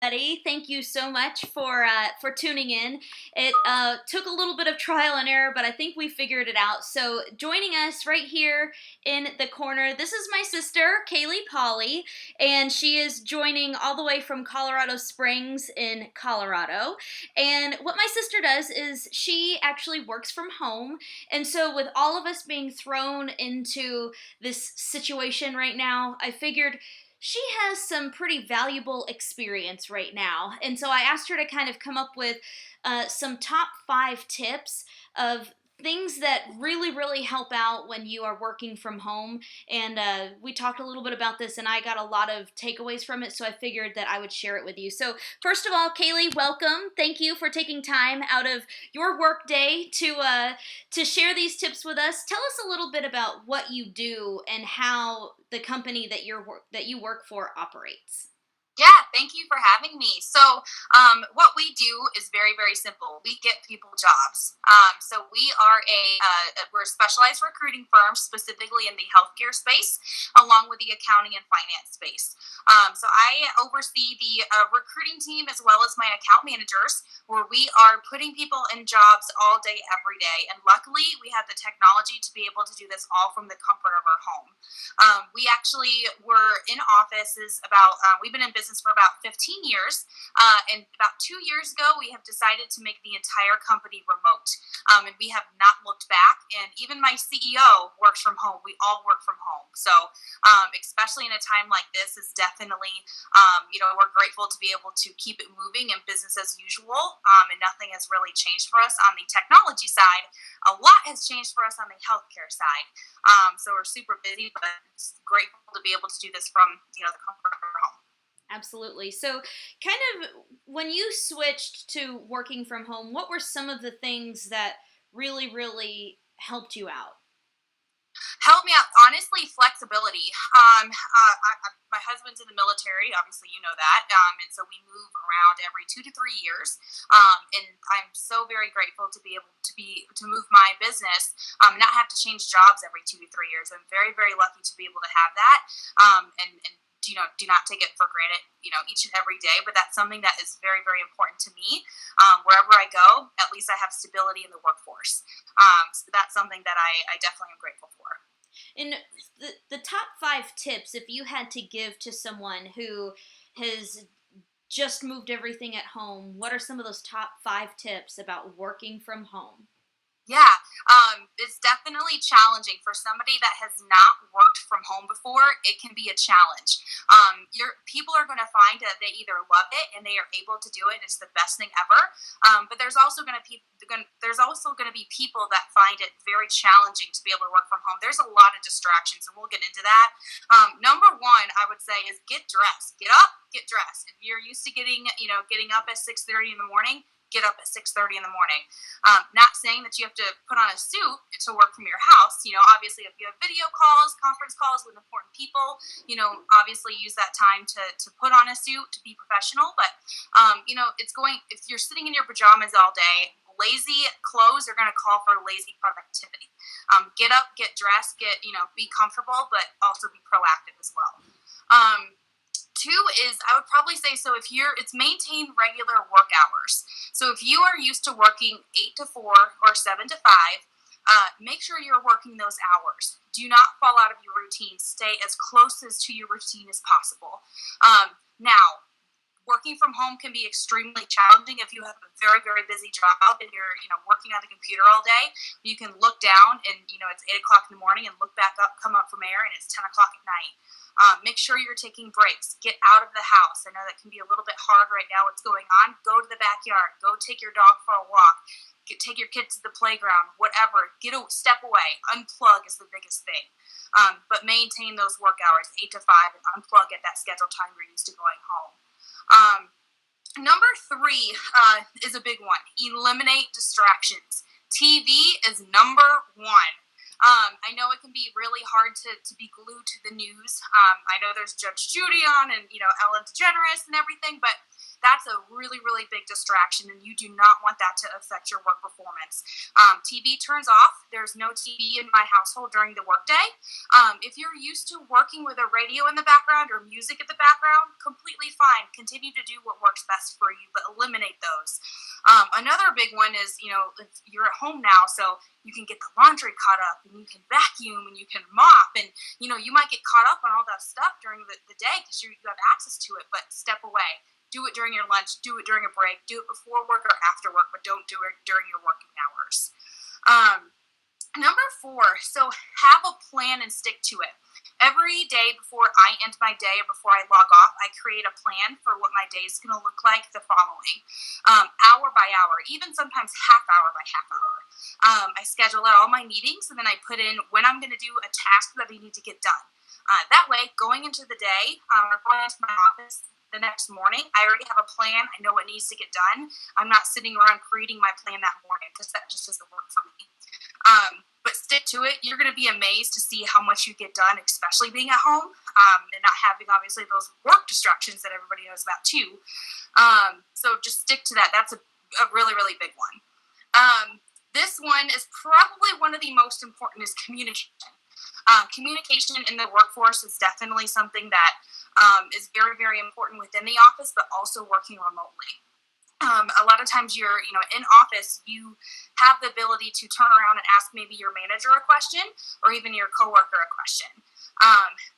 everybody. Thank you so much for tuning in. It took a little bit of trial and error, but I think we figured it out. So joining us right here in the corner, this is my sister, Kaylee Polly, and she is joining all the way from Colorado Springs in Colorado. And what my sister does is she actually works from home. And so with all of us being thrown into this situation right now, I figured she has some pretty valuable experience right now. And so I asked her to kind of come up with some top 5 tips of things that really help out when you are working from home. And we talked a little bit about this, and I got a lot of takeaways from it, so I figured that I would share it with you. So first of all, Kaylee, welcome. Thank you for taking time out of your work day to share these tips with us. Tell us a little bit about what you do and how the company that you work for operates. Yeah, thank you for having me. What we do is very simple. We get people jobs. We're a specialized recruiting firm, specifically in the healthcare space, along with the accounting and finance space. I oversee the recruiting team as well as my account managers, where we are putting people in jobs all day, every day. And luckily, we have the technology to be able to do this all from the comfort of our home. We actually were in offices we've been in business for about 15 years. And about 2 years ago, we have decided to make the entire company remote. And we have not looked back. And even my CEO works from home. We all work from home. Especially in a time like this, is definitely, we're grateful to be able to keep it moving and business as usual. And nothing has really changed for us on the technology side. A lot has changed for us on the healthcare side. So we're super busy, but it's grateful to be able to do this from, the comfort of our home. Absolutely. So, kind of when you switched to working from home, what were some of the things that really helped you out? Help me out. Honestly, flexibility. My husband's in the military. Obviously, you know that. And so we move around every 2 to 3 years. And I'm so very grateful to be able to move my business, not have to change jobs every 2 to 3 years. I'm very lucky to be able to have that. And do not take it for granted, each and every day. But that's something that is very important to me. Wherever I go, at least I have stability in the workforce. So that's something that I definitely am grateful for. And the top 5 tips, if you had to give to someone who has just moved everything at home, what are some of those top 5 tips about working from home? Yeah, it's definitely challenging for somebody that has not worked from home before. It can be a challenge. People are going to find that they either love it and they are able to do it. It's the best thing ever. But there's also going to be people that find it very challenging to be able to work from home. There's a lot of distractions, and we'll get into that. Number one, I would say, is get dressed. Get up, get dressed. If you're used to getting up at 6:30 in the morning, get up at 6:30 in the morning. Not saying that you have to put on a suit to work from your house. Obviously, if you have video calls, conference calls with important people, obviously use that time to put on a suit to be professional. But, if you're sitting in your pajamas all day, lazy clothes are going to call for lazy productivity. Get up, get dressed, be comfortable, but also be proactive as well. Two is, I would probably say, it's maintain regular work hours. So if you are used to working 8 to 4 or 7 to 5, make sure you're working those hours. Do not fall out of your routine. Stay as close to your routine as possible. Now, working from home can be extremely challenging if you have a very busy job and you're working on the computer all day. You can look down and it's 8 o'clock in the morning, and look back up, come up from air, and it's 10 o'clock at night. Make sure you're taking breaks. Get out of the house. I know that can be a little bit hard right now. What's going on? Go to the backyard. Go take your dog for a walk. Take your kids to the playground. Whatever. Step away. Unplug is the biggest thing. But maintain those work hours, 8 to 5, and unplug at that scheduled time you're used to going home. Number 3 is a big one. Eliminate distractions. TV is number 1. I know it can be really hard to be glued to the news. I know there's Judge Judy on and, Ellen DeGeneres and everything, but that's a really, really big distraction, and you do not want that to affect your work performance. TV turns off. There's no TV in my household during the workday. If you're used to working with a radio in the background or music in the background, completely fine. Continue to do what works best for you, but eliminate those. Another big one is, if you're at home now, so you can get the laundry caught up, and you can vacuum, and you can mop, and you might get caught up on all that stuff during the day because you have access to it. But step away. Do it during your lunch. Do it during a break. Do it before work or after work, but don't do it during your working hours. Number 4, so have a plan and stick to it. Every day before I end my day or before I log off, I create a plan for what my day is going to look like the following, hour by hour, even sometimes half hour by half hour. I schedule out all my meetings, and then I put in when I'm going to do a task that I need to get done. That way, going into the day or going into my office the next morning, I already have a plan. I know what needs to get done. I'm not sitting around creating my plan that morning because that just doesn't work for me. But stick to it. You're going to be amazed to see how much you get done, especially being at home and not having, obviously, those work distractions that everybody knows about, too. So just stick to that. That's a really, really big one. This one is probably one of the most important is communication. Communication in the workforce is definitely something that is very, very important within the office, but also working remotely. A lot of times you're, in office, you have the ability to turn around and ask maybe your manager a question or even your coworker a question.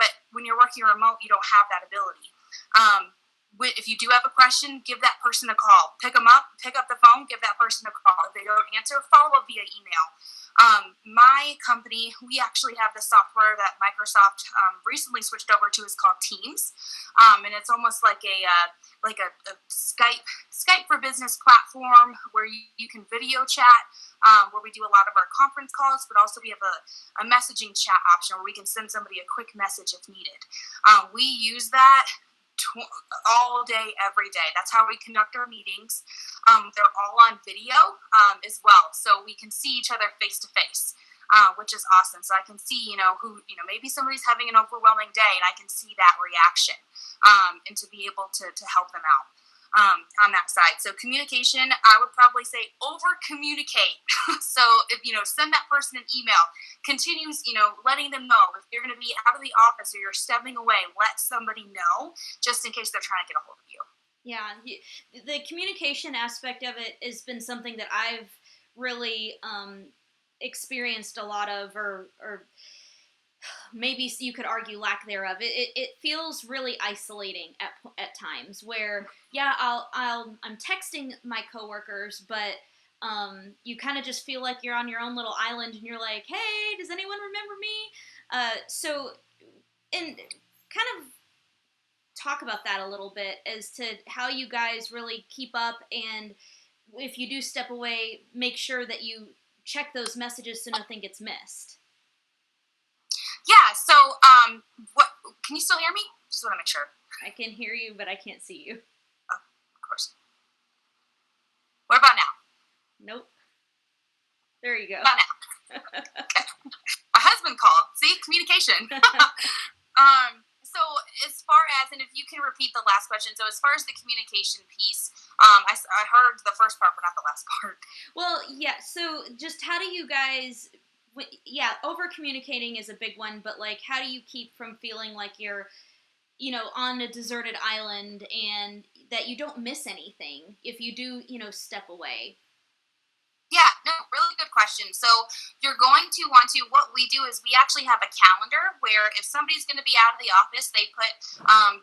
But when you're working remote, you don't have that ability. If you do have a question, give that person a call. Pick up the phone, give that person a call. If they don't answer, follow up via email. My company, we actually have the software that Microsoft recently switched over to is called Teams, and it's almost like a Skype for business platform where you can video chat, where we do a lot of our conference calls, but also we have a messaging chat option where we can send somebody a quick message if needed. We use that all day, every day. That's how we conduct our meetings. They're all on video as well, so we can see each other face to face, which is awesome. So I can see, maybe somebody's having an overwhelming day, and I can see that reaction, and to be able to help them out on that side. So communication, I would probably say over communicate. So if send that person an email, continues letting them know if you're going to be out of the office or you're stepping away, let somebody know just in case they're trying to get a hold of you. Yeah, the communication aspect of it has been something that I've really experienced a lot of, or maybe you could argue lack thereof. It feels really isolating at times where, yeah, I'm texting my coworkers, but you kind of just feel like you're on your own little island, and you're like, hey, does anyone remember me? And kind of talk about that a little bit as to how you guys really keep up, and if you do step away, make sure that you check those messages so nothing gets missed. Yeah, so what can you still hear me? Just want to make sure. I can hear you, but I can't see you. Oh, of course. What about now? Nope. There you go. About now. Okay. My husband called. See, communication. So as far as, and if you can repeat the last question, so as far as the communication piece, I heard the first part, but not the last part. Well, yeah, so just how do you guys, over communicating is a big one, but like, how do you keep from feeling like you're, on a deserted island and that you don't miss anything if you do, step away? Yeah, no, really good question. So you're going to want to, what we do is we actually have a calendar where if somebody's going to be out of the office, they put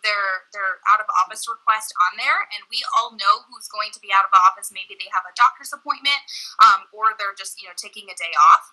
their out of office request on there, and we all know who's going to be out of office. Maybe they have a doctor's appointment, or they're just, taking a day off,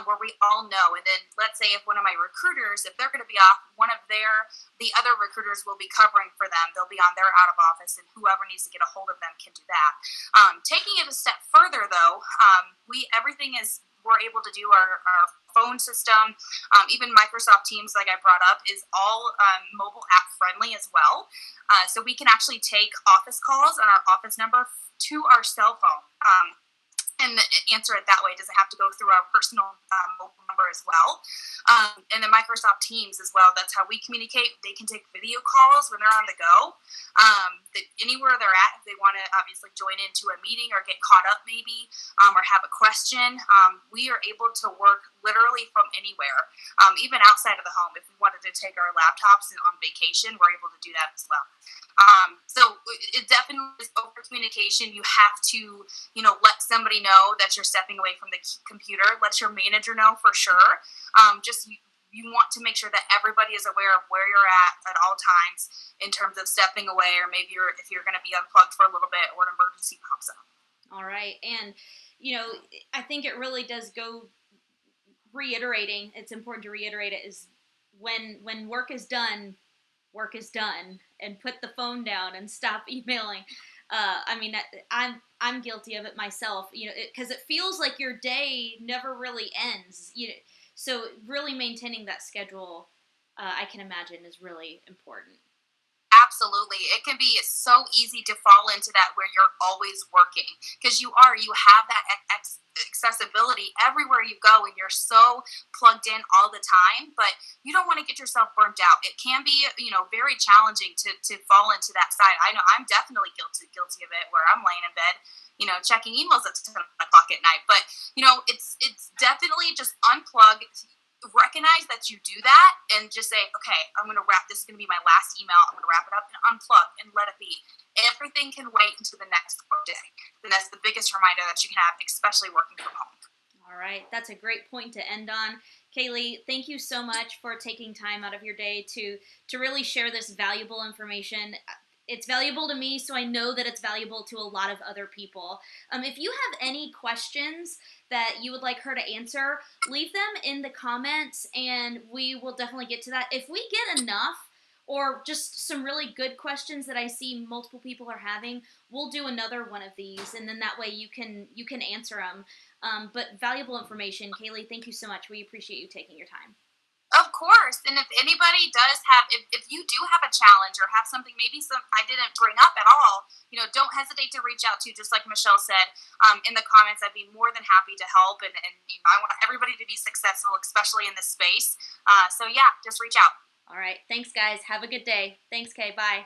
where we all know. And then let's say if one of my recruiters, if they're going to be off, the other recruiters will be covering for them. They'll be on their out of office, and whoever needs to get a hold of them can do that. Taking it a step further, though, we're able to do our phone system, even Microsoft Teams, like I brought up, is all mobile app friendly as well. So we can actually take office calls on our office number to our cell phone. and answer it that way. It doesn't have to go through our personal mobile number as well. And then Microsoft Teams as well. That's how we communicate. They can take video calls when they're on the go. Anywhere they're at, if they want to obviously join into a meeting or get caught up maybe, or have a question, we are able to work literally from anywhere, even outside of the home. If we wanted to take our laptops and on vacation, we're able to do that as well. So it definitely is over communication. You have to, let somebody know that you're stepping away from the computer. Let your manager know for sure. You want to make sure that everybody is aware of where you're at all times in terms of stepping away, or maybe if you're going to be unplugged for a little bit or an emergency pops up. All right. And, I think it really does go reiterating. It's important to reiterate it is when work is done, and put the phone down and stop emailing. I'm guilty of it myself, because it feels like your day never really ends, so really maintaining that schedule, I can imagine, is really important. Absolutely. It can be so easy to fall into that where you're always working, because you have that accessibility everywhere you go, and you're so plugged in all the time, but you don't want to get yourself burnt out. It can be, very challenging to fall into that side. I know I'm definitely guilty of it, where I'm laying in bed, checking emails at 10 o'clock at night. But, it's definitely just unplug, recognize that you do that, and just say, okay, I'm going to wrap, this is going to be my last email, I'm going to wrap it up and unplug and let it be. Everything can wait until the next work day. And that's the biggest reminder that you can have, especially working from home. All right, that's a great point to end on. Kaylee, thank you so much for taking time out of your day to really share this valuable information. It's valuable to me, so I know that it's valuable to a lot of other people. If you have any questions that you would like her to answer, leave them in the comments, and we will definitely get to that. If we get enough, or just some really good questions that I see multiple people are having, we'll do another one of these, and then that way you can answer them. But valuable information. Kaylee, thank you so much. We appreciate you taking your time. Of course. And if anybody does have, if you do have a challenge or have something, maybe I didn't bring up at all, don't hesitate to reach out to, just like Michelle said, in the comments. I'd be more than happy to help. And I want everybody to be successful, especially in this space. So yeah, just reach out. All right. Thanks, guys. Have a good day. Thanks, Kay. Bye.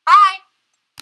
Bye.